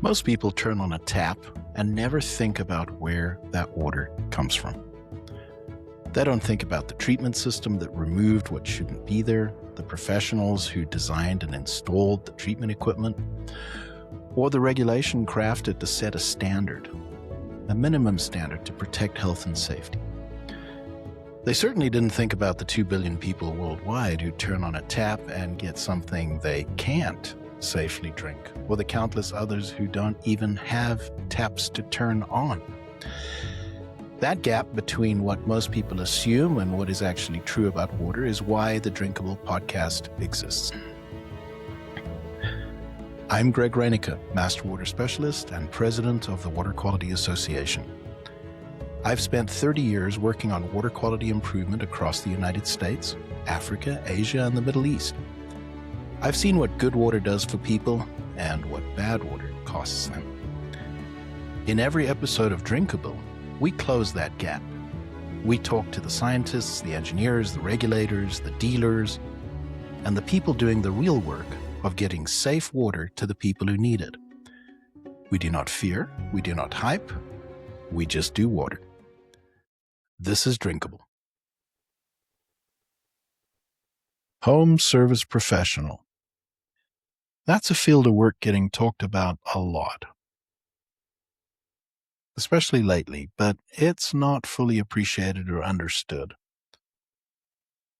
Most people turn on a tap and never think about where that water comes from. They don't think about the treatment system that removed what shouldn't be there, the professionals who designed and installed the treatment equipment, or the regulation crafted to set a standard, a minimum standard to protect health and safety. They certainly didn't think about the 2 billion people worldwide who turn on a tap and get something they can't safely drink, or the countless others who don't even have taps to turn on. That gap between what most people assume and what is actually true about water is why the Drinkable podcast exists. I'm Reyneke, Master Water Specialist and President of the Water Quality Association. I've spent 30 years working on water quality improvement across the United States, Africa, Asia, and the Middle East. I've seen what good water does for people and what bad water costs them. In every episode of Drinkable, we close that gap. We talk to the scientists, the engineers, the regulators, the dealers, and the people doing the real work of getting safe water to the people who need it. We do not fear, we do not hype, we just do water. This is Drinkable. Home service professional. That's a field of work getting talked about a lot, especially lately, but it's not fully appreciated or understood.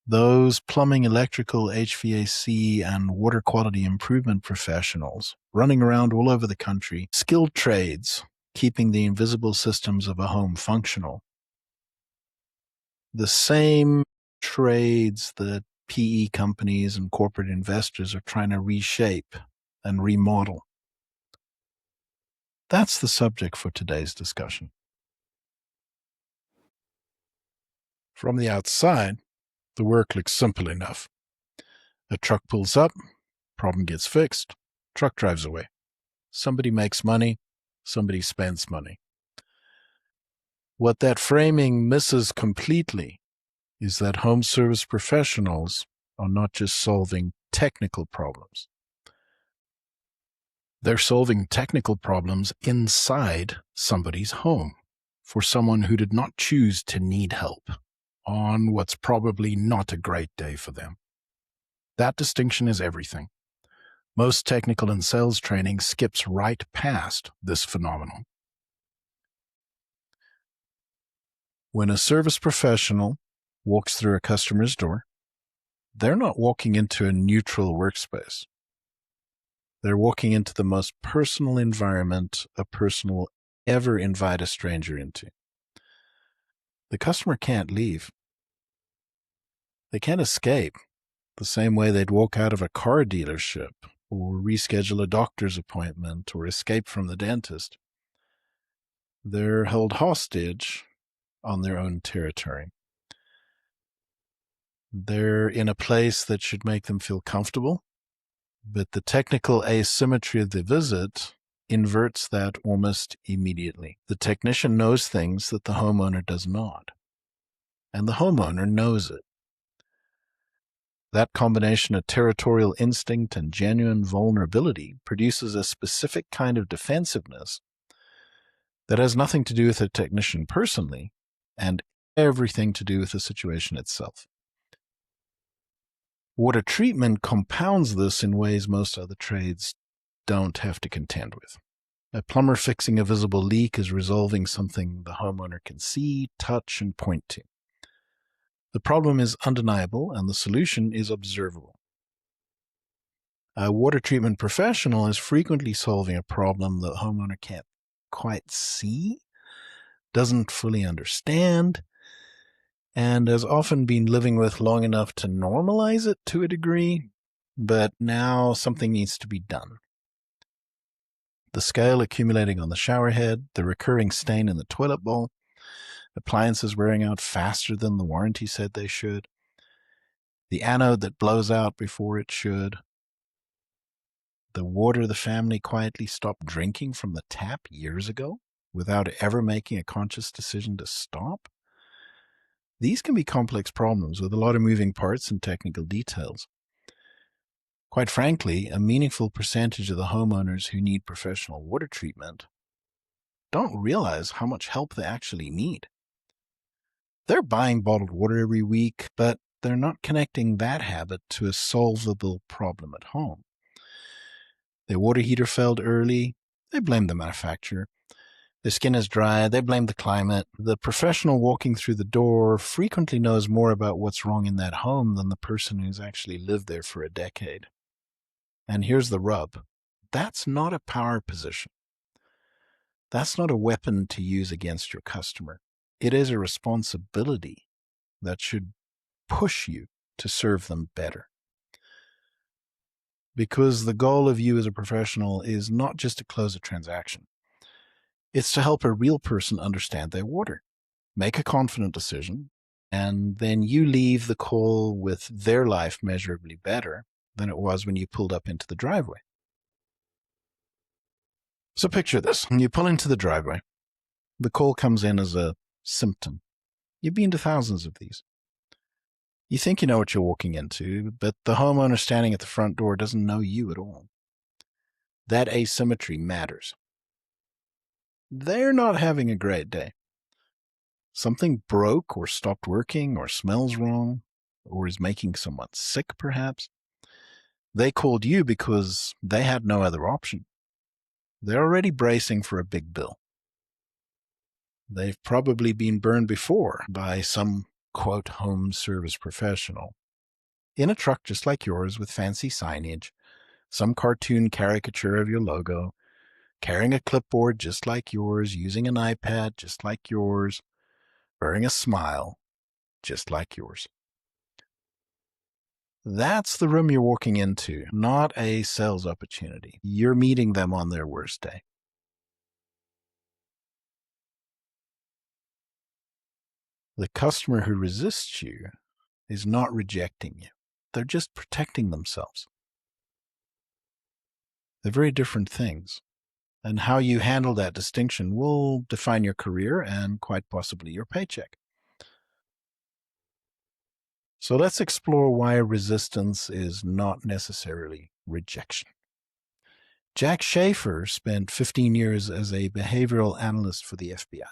Those plumbing, electrical, HVAC, and water quality improvement professionals running around all over the country, skilled trades, keeping the invisible systems of a home functional. The same trades that PE companies and corporate investors are trying to reshape and remodel. That's the subject for today's discussion. From the outside, the work looks simple enough. A truck pulls up, problem gets fixed, truck drives away. Somebody makes money, somebody spends money. What that framing misses completely is that home service professionals are not just solving technical problems. They're solving technical problems inside somebody's home for someone who did not choose to need help on what's probably not a great day for them. That distinction is everything. Most technical and sales training skips right past this phenomenon. When a service professional walks through a customer's door, they're not walking into a neutral workspace. They're walking into the most personal environment a person will ever invite a stranger into. The customer can't leave. They can't escape the same way they'd walk out of a car dealership or reschedule a doctor's appointment or escape from the dentist. They're held hostage on their own territory. They're in a place that should make them feel comfortable, but the technical asymmetry of the visit inverts that almost immediately. The technician knows things that the homeowner does not, and the homeowner knows it. That combination of territorial instinct and genuine vulnerability produces a specific kind of defensiveness that has nothing to do with the technician personally and everything to do with the situation itself. Water treatment compounds this in ways most other trades don't have to contend with. A plumber fixing a visible leak is resolving something the homeowner can see, touch, and point to. The problem is undeniable, and the solution is observable. A water treatment professional is frequently solving a problem the homeowner can't quite see, doesn't fully understand, and has often been living with long enough to normalize it to a degree, but now something needs to be done. The scale accumulating on the shower head, the recurring stain in the toilet bowl, appliances wearing out faster than the warranty said they should, the anode that blows out before it should, the water the family quietly stopped drinking from the tap years ago without ever making a conscious decision to stop. These can be complex problems with a lot of moving parts and technical details. Quite frankly, a meaningful percentage of the homeowners who need professional water treatment don't realize how much help they actually need. They're buying bottled water every week, but they're not connecting that habit to a solvable problem at home. Their water heater failed early, they blame the manufacturer. Their skin is dry, they blame the climate. The professional walking through the door frequently knows more about what's wrong in that home than the person who's actually lived there for a decade. And here's the rub. That's not a power position. That's not a weapon to use against your customer. It is a responsibility that should push you to serve them better. Because the goal of you as a professional is not just to close a transaction. It's to help a real person understand their water, make a confident decision, and then you leave the call with their life measurably better than it was when you pulled up into the driveway. So picture this. You pull into the driveway. The call comes in as a symptom. You've been to thousands of these. You think you know what you're walking into, but the homeowner standing at the front door doesn't know you at all. That asymmetry matters. They're not having a great day. Something broke or stopped working or smells wrong or is making someone sick, perhaps. They called you because they had no other option. They're already bracing for a big bill. They've probably been burned before by some, quote, home service professional in a truck just like yours with fancy signage, some cartoon caricature of your logo, carrying a clipboard just like yours, using an iPad just like yours, wearing a smile just like yours. That's the room you're walking into, not a sales opportunity. You're meeting them on their worst day. The customer who resists you is not rejecting you. They're just protecting themselves. They're very different things. And how you handle that distinction will define your career and quite possibly your paycheck. So let's explore why resistance is not necessarily rejection. Jack Schaefer spent 15 years as a behavioral analyst for the FBI,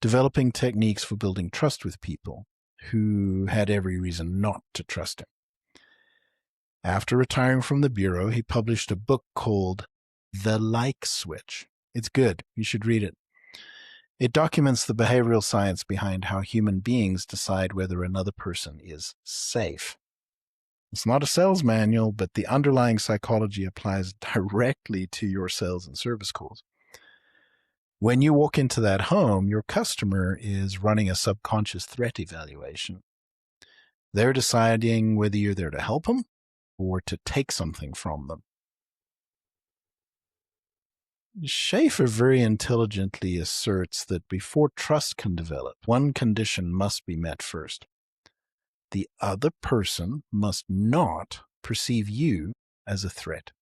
developing techniques for building trust with people who had every reason not to trust him. After retiring from the Bureau, he published a book called The Like Switch. It's good. You should read it. It documents the behavioral science behind how human beings decide whether another person is safe. It's not a sales manual, but the underlying psychology applies directly to your sales and service calls. When you walk into that home, your customer is running a subconscious threat evaluation. They're deciding whether you're there to help them or to take something from them. Schaefer very intelligently asserts that before trust can develop, one condition must be met first. The other person must not perceive you as a threat.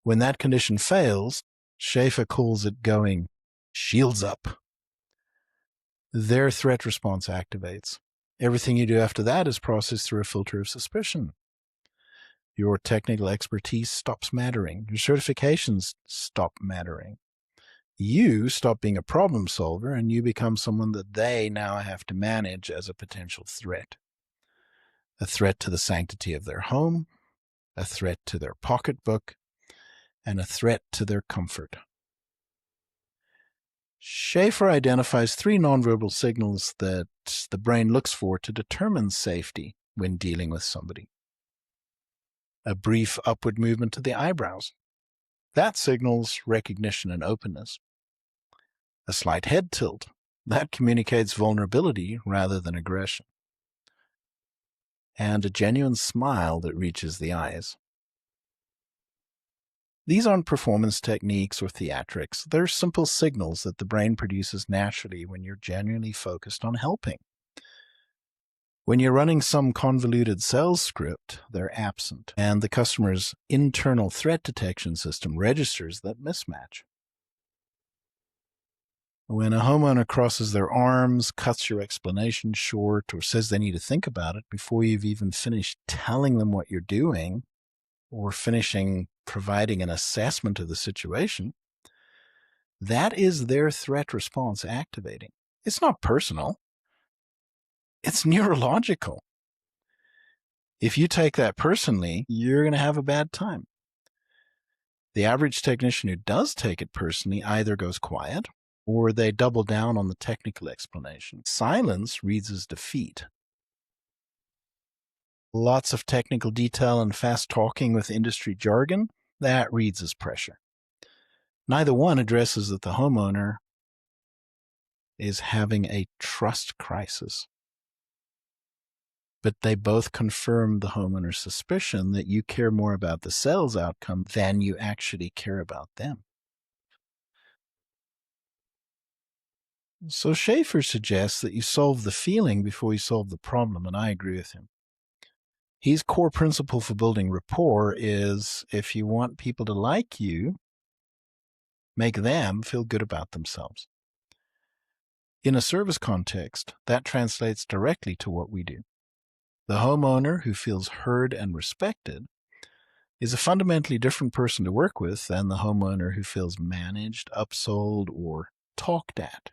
When that condition fails, Schaefer calls it going shields up. Their threat response activates. Everything you do after that is processed through a filter of suspicion. Your technical expertise stops mattering. Your certifications stop mattering. You stop being a problem solver and you become someone that they now have to manage as a potential threat. A threat to the sanctity of their home, a threat to their pocketbook, and a threat to their comfort. Schaefer identifies 3 nonverbal signals that the brain looks for to determine safety when dealing with somebody. A brief upward movement to the eyebrows. That signals recognition and openness. A slight head tilt. That communicates vulnerability rather than aggression. And a genuine smile that reaches the eyes. These aren't performance techniques or theatrics. They're simple signals that the brain produces naturally when you're genuinely focused on helping. When you're running some convoluted sales script, they're absent, and the customer's internal threat detection system registers that mismatch. When a homeowner crosses their arms, cuts your explanation short, or says they need to think about it before you've even finished telling them what you're doing or finishing providing an assessment of the situation, that is their threat response activating. It's not personal. It's neurological. If you take that personally, you're going to have a bad time. The average technician who does take it personally either goes quiet or they double down on the technical explanation. Silence reads as defeat. Lots of technical detail and fast talking with industry jargon, that reads as pressure. Neither one addresses that the homeowner is having a trust crisis. But they both confirm the homeowner's suspicion that you care more about the sales outcome than you actually care about them. So Schaefer suggests that you solve the feeling before you solve the problem, and I agree with him. His core principle for building rapport is if you want people to like you, make them feel good about themselves. In a service context, that translates directly to what we do. The homeowner who feels heard and respected is a fundamentally different person to work with than the homeowner who feels managed, upsold, or talked at.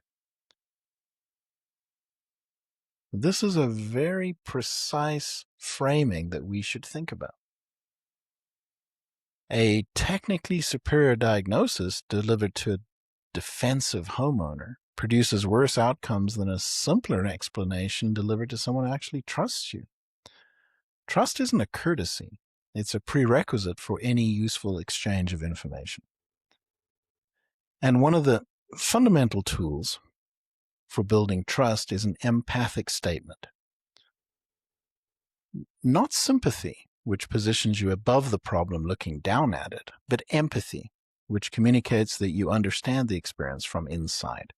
This is a very precise framing that we should think about. A technically superior diagnosis delivered to a defensive homeowner produces worse outcomes than a simpler explanation delivered to someone who actually trusts you. Trust isn't a courtesy. It's a prerequisite for any useful exchange of information. And one of the fundamental tools for building trust is an empathic statement. Not sympathy, which positions you above the problem looking down at it, but empathy, which communicates that you understand the experience from inside.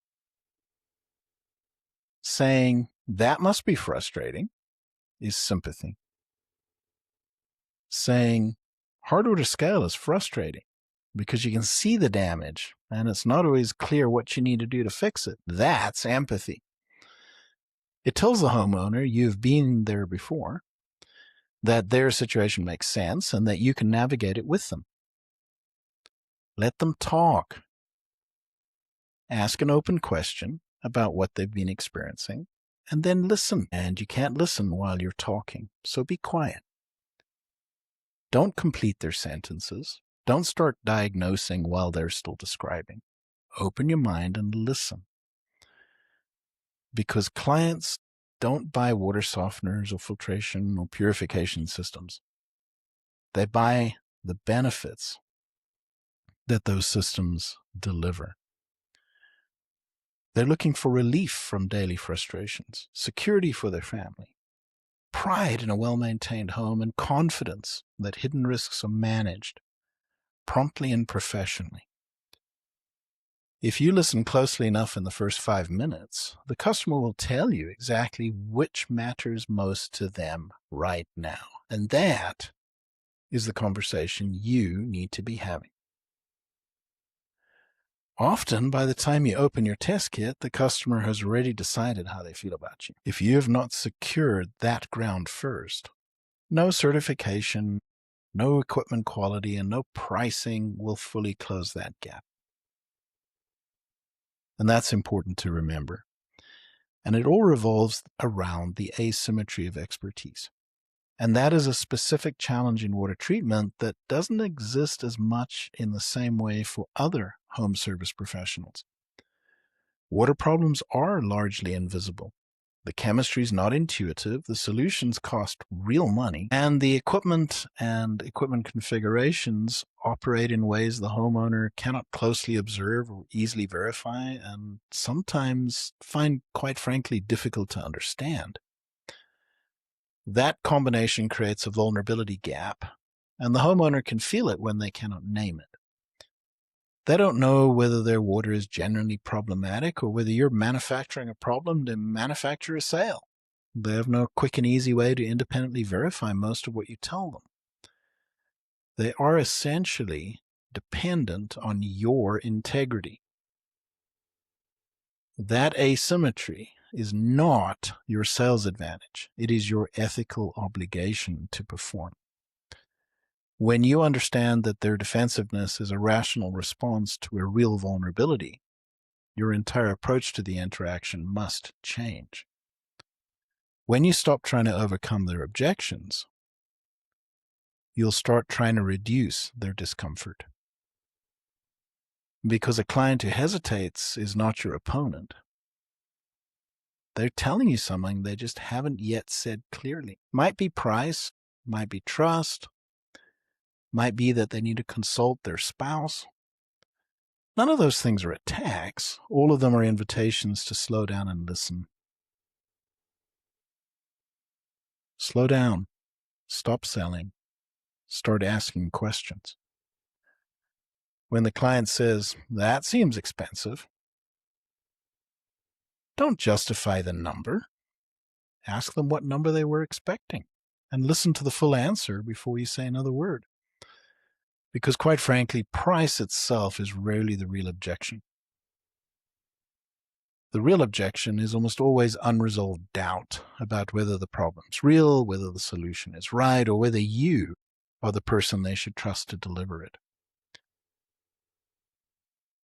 Saying, that must be frustrating, is sympathy. Saying, hardware to scale is frustrating because you can see the damage and it's not always clear what you need to do to fix it. That's empathy. It tells the homeowner you've been there before, that their situation makes sense and that you can navigate it with them. Let them talk. Ask an open question about what they've been experiencing, and then listen. And you can't listen while you're talking, so be quiet. Don't complete their sentences. Don't start diagnosing while they're still describing. Open your mind and listen. Because clients don't buy water softeners or filtration or purification systems. They buy the benefits that those systems deliver. They're looking for relief from daily frustrations, security for their family, pride in a well-maintained home, and confidence that hidden risks are managed promptly and professionally. If you listen closely enough in the first 5 minutes, the customer will tell you exactly which matters most to them right now. And that is the conversation you need to be having. Often, by the time you open your test kit, the customer has already decided how they feel about you. If you have not secured that ground first, no certification, no equipment quality, and no pricing will fully close that gap. And that's important to remember. And it all revolves around the asymmetry of expertise. And that is a specific challenge in water treatment that doesn't exist as much in the same way for other home service professionals. Water problems are largely invisible. The chemistry is not intuitive, the solutions cost real money, and the equipment and equipment configurations operate in ways the homeowner cannot closely observe or easily verify, and sometimes find, quite frankly, difficult to understand. That combination creates a vulnerability gap, and the homeowner can feel it when they cannot name it. They don't know whether their water is genuinely problematic or whether you're manufacturing a problem to manufacture a sale. They have no quick and easy way to independently verify most of what you tell them. They are essentially dependent on your integrity. That asymmetry is not your sales advantage. It is your ethical obligation to perform. When you understand that their defensiveness is a rational response to a real vulnerability, your entire approach to the interaction must change. When you stop trying to overcome their objections, you'll start trying to reduce their discomfort. Because a client who hesitates is not your opponent. They're telling you something they just haven't yet said clearly. Might be price, might be trust, might be that they need to consult their spouse. None of those things are attacks. All of them are invitations to slow down and listen. Slow down. Stop selling. Start asking questions. When the client says, "That seems expensive," don't justify the number. Ask them what number they were expecting and listen to the full answer before you say another word. Because quite frankly, price itself is rarely the real objection. The real objection is almost always unresolved doubt about whether the problem's real, whether the solution is right, or whether you are the person they should trust to deliver it.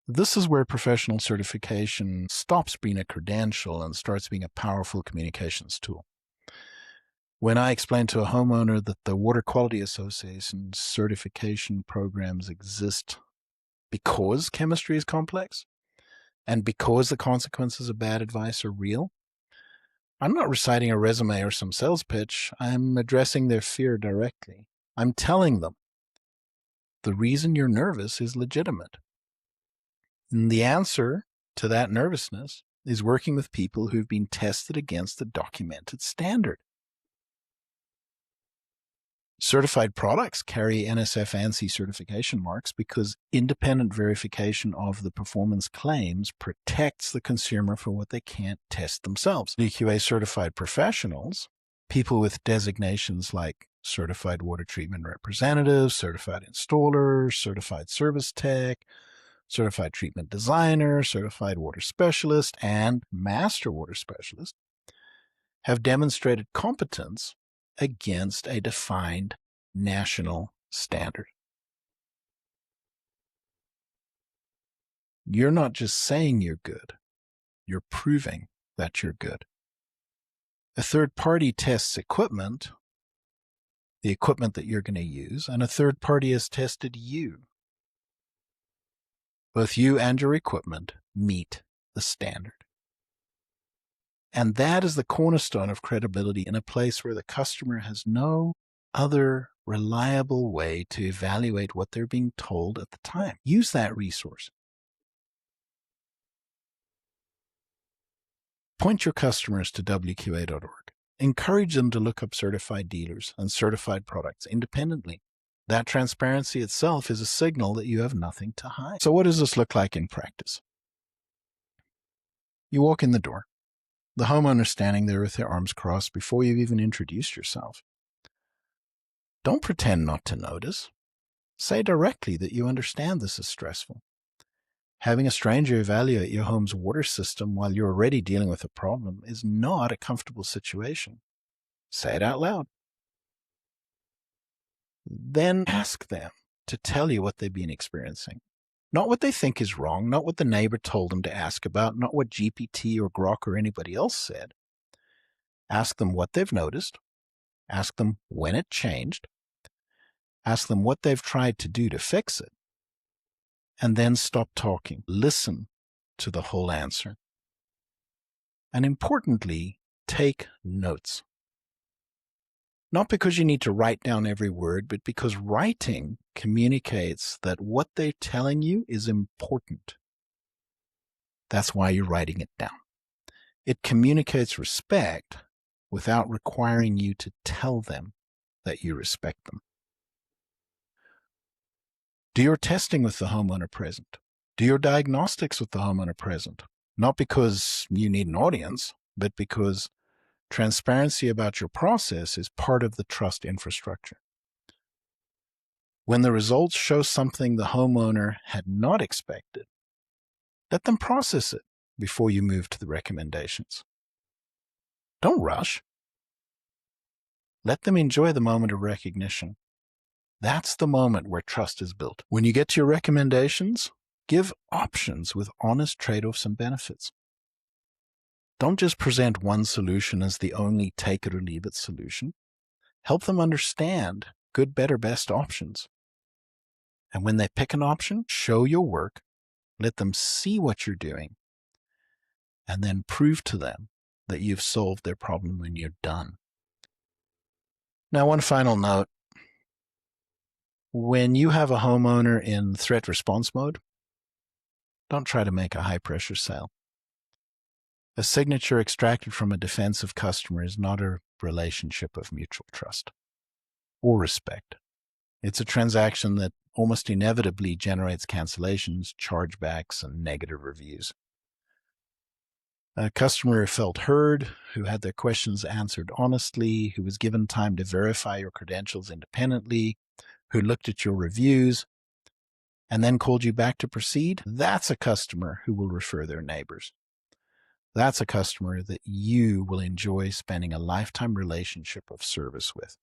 This is where professional certification stops being a credential and starts being a powerful communications tool. When I explain to a homeowner that the Water Quality Association certification programs exist because chemistry is complex and because the consequences of bad advice are real, I'm not reciting a resume or some sales pitch. I'm addressing their fear directly. I'm telling them the reason you're nervous is legitimate. And the answer to that nervousness is working with people who've been tested against the documented standard. Certified products carry NSF ANSI certification marks because independent verification of the performance claims protects the consumer from what they can't test themselves. DQA certified professionals, people with designations like certified water treatment representative, certified installer, certified service tech, certified treatment designer, certified water specialist, and master water specialist, have demonstrated competence against a defined national standard. You're not just saying you're good, you're proving that you're good. A third party tests equipment, the equipment that you're going to use, and a third party has tested you. Both you and your equipment meet the standard. And that is the cornerstone of credibility in a place where the customer has no other reliable way to evaluate what they're being told at the time. Use that resource. Point your customers to WQA.org. Encourage them to look up certified dealers and certified products independently. That transparency itself is a signal that you have nothing to hide. So what does this look like in practice? You walk in the door. The homeowner's standing there with their arms crossed before you've even introduced yourself. Don't pretend not to notice. Say directly that you understand this is stressful. Having a stranger evaluate your home's water system while you're already dealing with a problem is not a comfortable situation. Say it out loud. Then ask them to tell you what they've been experiencing. Not what they think is wrong, not what the neighbor told them to ask about, not what GPT or Grok or anybody else said. Ask them what they've noticed. Ask them when it changed. Ask them what they've tried to do to fix it. And then stop talking. Listen to the whole answer. And importantly, take notes. Not because you need to write down every word, but because writing communicates that what they're telling you is important. That's why you're writing it down. It communicates respect without requiring you to tell them that you respect them. Do your testing with the homeowner present. Do your diagnostics with the homeowner present. Not because you need an audience, but because transparency about your process is part of the trust infrastructure. When the results show something the homeowner had not expected, let them process it. before you move to the recommendations. Don't rush. Let them enjoy the moment of recognition. That's the moment where trust is built. When you get to your recommendations, give options with honest trade-offs and benefits. Don't just present one solution as the only take it or leave it solution. Help them understand good, better, best options. And when they pick an option, show your work, let them see what you're doing, and then prove to them that you've solved their problem when you're done. Now, one final note. When you have a homeowner in threat response mode, don't try to make a high-pressure sale. A signature extracted from a defensive customer is not a relationship of mutual trust or respect. It's a transaction that almost inevitably generates cancellations, chargebacks, and negative reviews. A customer felt heard, who had their questions answered honestly, who was given time to verify your credentials independently, who looked at your reviews, and then called you back to proceed, that's a customer who will refer their neighbors. That's a customer that you will enjoy spending a lifetime relationship of service with.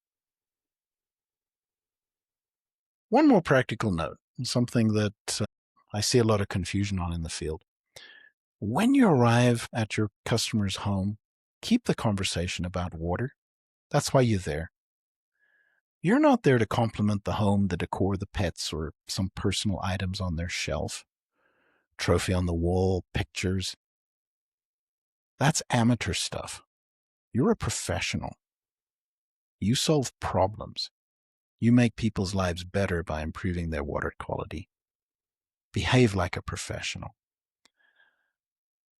One more practical note, something that I see a lot of confusion on in the field. When you arrive at your customer's home, keep the conversation about water. That's why you're there. You're not there to compliment the home, the decor, the pets, or some personal items on their shelf. Trophy on the wall, pictures. That's amateur stuff. You're a professional. You solve problems. You make people's lives better by improving their water quality. Behave like a professional.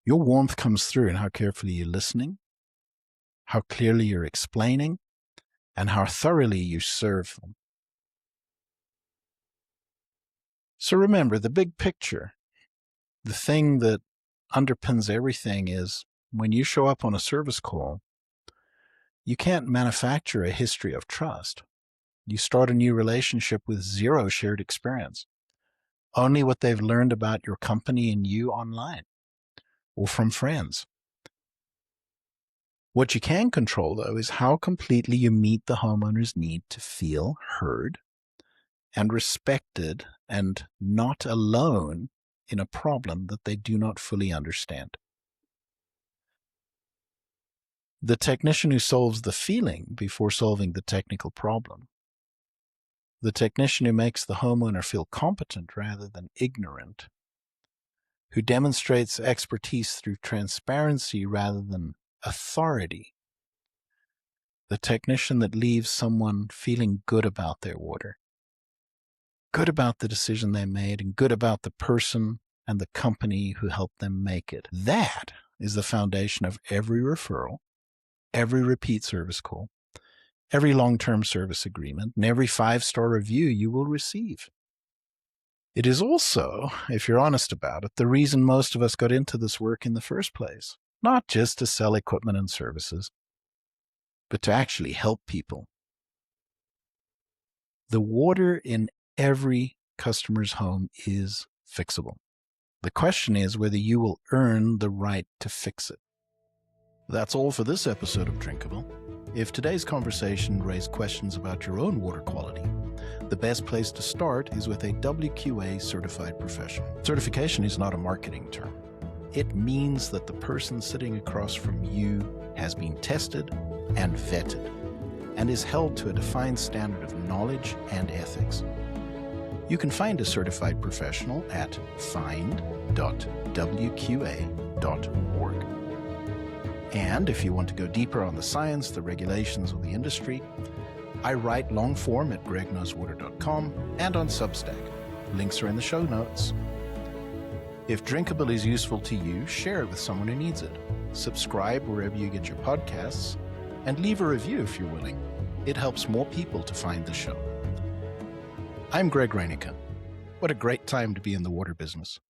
Your warmth comes through in how carefully you're listening, how clearly you're explaining, and how thoroughly you serve them. So remember, the big picture, the thing that underpins everything is when you show up on a service call, you can't manufacture a history of trust. You start a new relationship with zero shared experience, only what they've learned about your company and you online or from friends. What you can control, though, is how completely you meet the homeowner's need to feel heard and respected and not alone in a problem that they do not fully understand. The technician who solves the feeling before solving the technical problem. The technician who makes the homeowner feel competent rather than ignorant. Who demonstrates expertise through transparency rather than authority. The technician that leaves someone feeling good about their water, good about the decision they made, and good about the person and the company who helped them make it. That is the foundation of every referral, every repeat service call, every long-term service agreement, and every 5-star review you will receive. It is also, if you're honest about it, the reason most of us got into this work in the first place. Not just to sell equipment and services, but to actually help people. The water in every customer's home is fixable. The question is whether you will earn the right to fix it. That's all for this episode of Drinkable. If today's conversation raised questions about your own water quality, the best place to start is with a WQA certified professional. Certification is not a marketing term. It means that the person sitting across from you has been tested and vetted and is held to a defined standard of knowledge and ethics. You can find a certified professional at find.wqa.org. And if you want to go deeper on the science, the regulations, or the industry, I write long form at gregknowswater.com and on Substack. Links are in the show notes. If Drinkable is useful to you, share it with someone who needs it. Subscribe wherever you get your podcasts, and leave a review if you're willing. It helps more people to find the show. I'm Reyneke. What a great time to be in the water business.